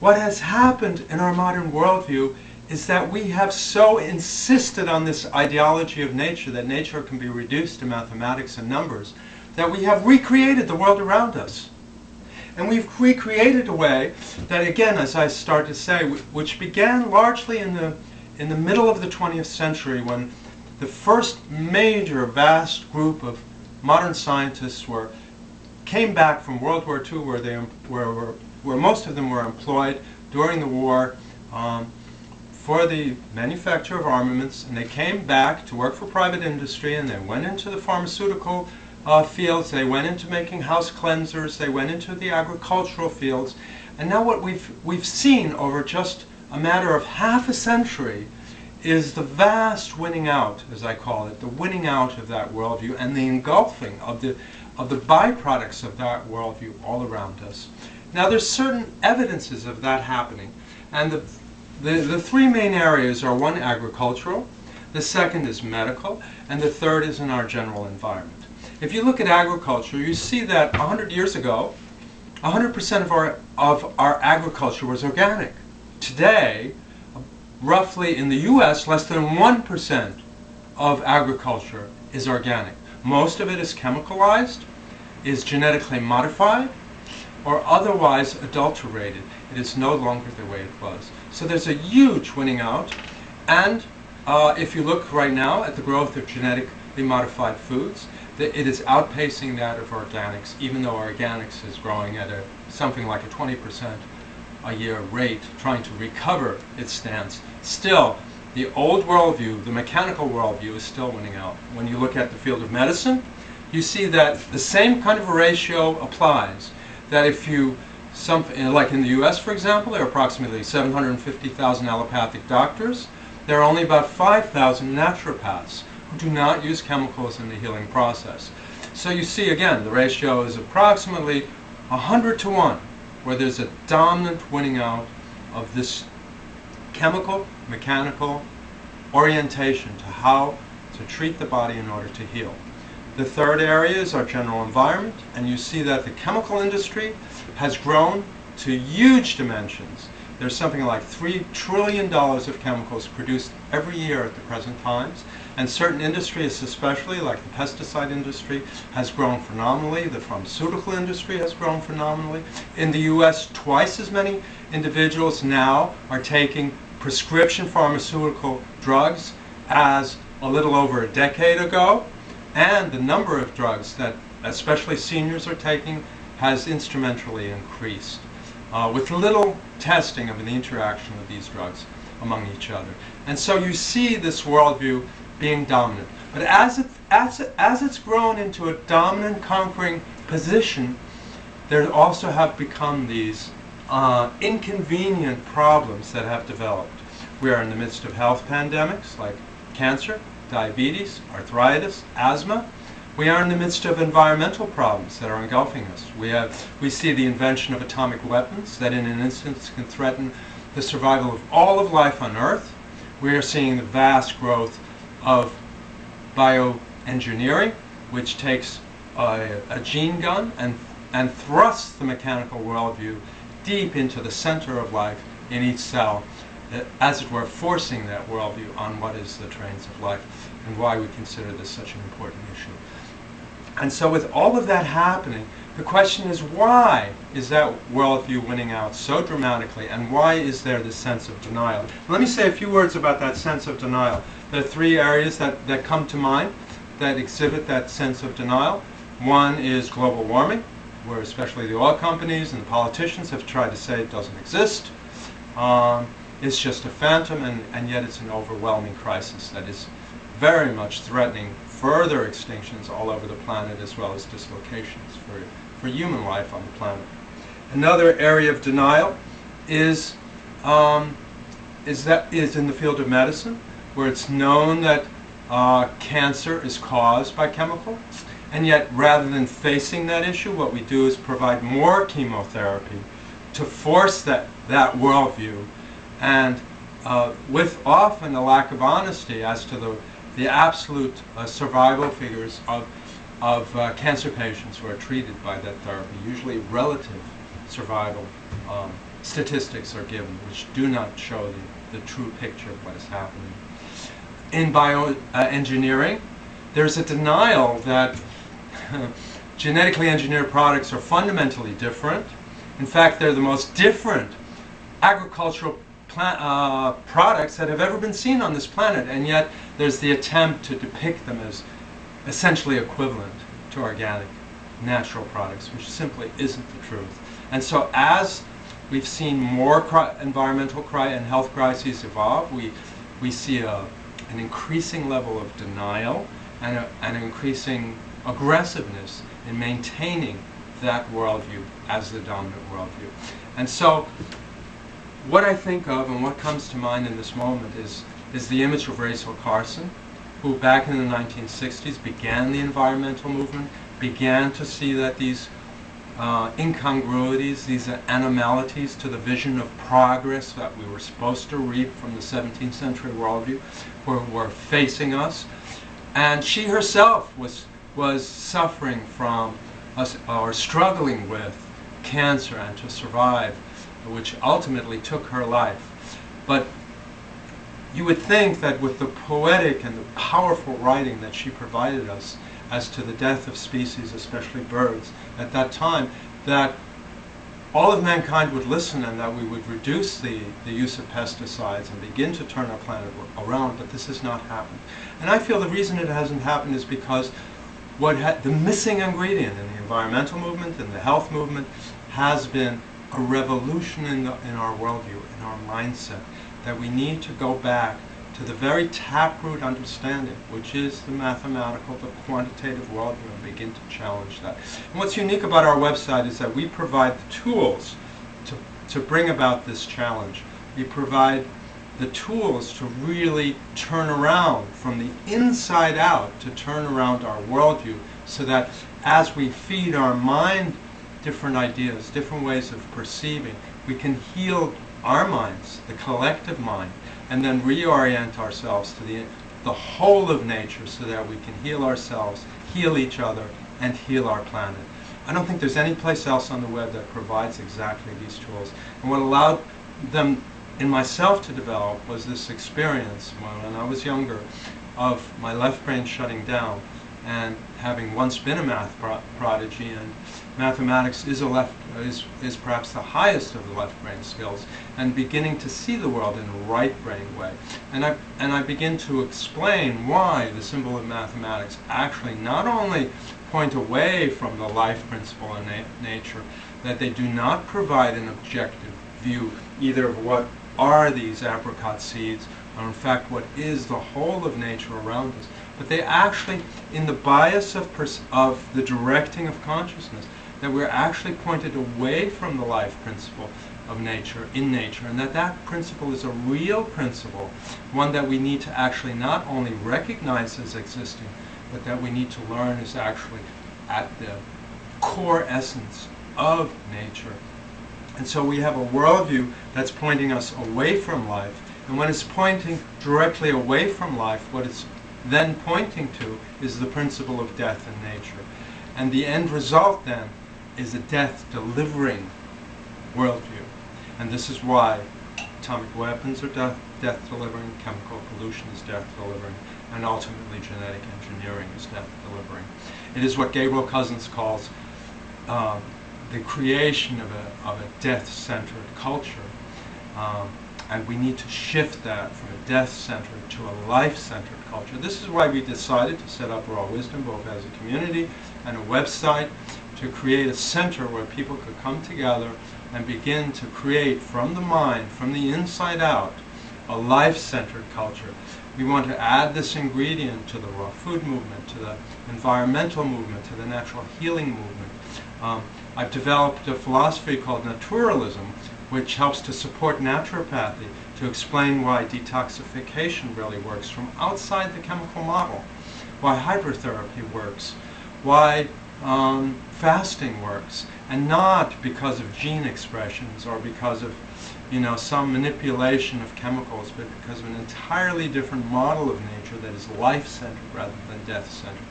what has happened in our modern worldview is that we have so insisted on this ideology of nature, that nature can be reduced to mathematics and numbers, that we have recreated the world around us. And we've recreated a way that, again, as I started to say, which began largely in the middle of the 20th century, when the first major vast group of modern scientists came back from World War II, where most of them were employed during the war for the manufacture of armaments, and they came back to work for private industry, and they went into the pharmaceutical fields, they went into making house cleansers, they went into the agricultural fields, and now what we've seen over just a matter of half a century is the vast winning out, as I call it, the winning out of that worldview and the engulfing of the byproducts of that worldview all around us. Now there's certain evidences of that happening, and the three main areas are: one, agricultural, the second is medical, and the third is in our general environment. If you look at agriculture, you see that 100 years ago, 100% of our agriculture was organic. Today, roughly in the US, less than 1% of agriculture is organic. Most of it is chemicalized, is genetically modified, or otherwise adulterated. It is no longer the way it was. So there's a huge winning out, and if you look right now at the growth of genetically modified foods, it is outpacing that of organics, even though organics is growing at something like a 20% a year rate, trying to recover its stance. Still, the old worldview, the mechanical worldview, is still winning out. When you look at the field of medicine, you see that the same kind of a ratio applies. That if you, like in the US, for example, there are approximately 750,000 allopathic doctors. There are only about 5,000 naturopaths who do not use chemicals in the healing process. So you see, again, the ratio is approximately 100 to 1, where there's a dominant winning out of this chemical, mechanical orientation to how to treat the body in order to heal. The third area is our general environment, and you see that the chemical industry has grown to huge dimensions. There's something like $3 trillion of chemicals produced every year at the present times, and certain industries, especially like the pesticide industry, has grown phenomenally. The pharmaceutical industry has grown phenomenally. In the US, twice as many individuals now are taking prescription pharmaceutical drugs as a little over a decade ago, and the number of drugs that especially seniors are taking has instrumentally increased, with little testing of the interaction of these drugs among each other. And so you see this worldview being dominant. But as it's grown into a dominant conquering position, there also have become these inconvenient problems that have developed. We are in the midst of health pandemics like cancer, diabetes, arthritis, asthma. We are in the midst of environmental problems that are engulfing us. We see the invention of atomic weapons that in an instance can threaten the survival of all of life on Earth. We are seeing the vast growth of bioengineering, which takes a gene gun and thrusts the mechanical worldview deep into the center of life in each cell, as it were, forcing that worldview on what is the trains of life and why we consider this such an important issue. And so with all of that happening, the question is, why is that worldview winning out so dramatically, and why is there this sense of denial? Let me say a few words about that sense of denial. There are three areas that come to mind that exhibit that sense of denial. One is global warming, where especially the oil companies and the politicians have tried to say it doesn't exist. It's just a phantom, and yet it's an overwhelming crisis that is very much threatening further extinctions all over the planet, as well as dislocations for human life on the planet. Another area of denial is in the field of medicine, where it's known that cancer is caused by chemicals, and yet rather than facing that issue, what we do is provide more chemotherapy to force that worldview, and with often a lack of honesty as to the absolute survival figures of cancer patients who are treated by that therapy, usually relative survival statistics are given, which do not show the true picture of what is happening. In bioengineering, there's a denial that genetically engineered products are fundamentally different. In fact, they're the most different agricultural products that have ever been seen on this planet, and yet there's the attempt to depict them as essentially equivalent to organic, natural products, which simply isn't the truth. And so as we've seen more environmental and health crises evolve, we see an increasing level of denial and an increasing aggressiveness in maintaining that worldview as the dominant worldview. And so what I think of and what comes to mind in this moment is the image of Rachel Carson, who back in the 1960s began the environmental movement, began to see that these incongruities, these anomalies to the vision of progress that we were supposed to reap from the 17th century worldview were facing us. And she herself was suffering from or struggling with cancer and to survive, which ultimately took her life. But you would think that with the poetic and the powerful writing that she provided us as to the death of species, especially birds, at that time, that all of mankind would listen and that we would reduce the use of pesticides and begin to turn our planet around, but this has not happened. And I feel the reason it hasn't happened is because the missing ingredient in the environmental movement and the health movement has been a revolution in our worldview, in our mindset, that we need to go back to the very taproot understanding, which is the mathematical, the quantitative worldview, and begin to challenge that. And what's unique about our website is that we provide the tools to bring about this challenge. We provide the tools to really turn around from the inside out, to turn around our worldview, so that as we feed our mind different ideas, different ways of perceiving, we can heal our minds, the collective mind, and then reorient ourselves to the whole of nature so that we can heal ourselves, heal each other, and heal our planet. I don't think there's any place else on the web that provides exactly these tools. And what allowed them in myself to develop was this experience when I was younger of my left brain shutting down, and having once been a math prodigy, and mathematics is perhaps the highest of the left brain skills, and beginning to see the world in a right brain way. And I begin to explain why the symbol of mathematics actually not only point away from the life principle in nature, that they do not provide an objective view either of what are these apricot seeds, or in fact what is the whole of nature around us, but they actually, in the bias of the directing of consciousness, that we're actually pointed away from the life principle of nature, in nature, and that principle is a real principle, one that we need to actually not only recognize as existing, but that we need to learn is actually at the core essence of nature. And so we have a worldview that's pointing us away from life, and when it's pointing directly away from life, what it's then pointing to is the principle of death in nature. And the end result then is a death-delivering worldview. And this is why atomic weapons are death-delivering, chemical pollution is death-delivering, and ultimately genetic engineering is death-delivering. It is what Gabriel Cousens calls the creation of a death-centered culture. And we need to shift that from a death-centered to a life-centered culture. This is why we decided to set up Raw Wisdom, both as a community and a website, to create a center where people could come together and begin to create from the mind, from the inside out, a life-centered culture. We want to add this ingredient to the raw food movement, to the environmental movement, to the natural healing movement. I've developed a philosophy called naturalism, which helps to support naturopathy, to explain why detoxification really works from outside the chemical model, why hydrotherapy works, why fasting works, and not because of gene expressions or because of some manipulation of chemicals, but because of an entirely different model of nature that is life-centered rather than death-centered.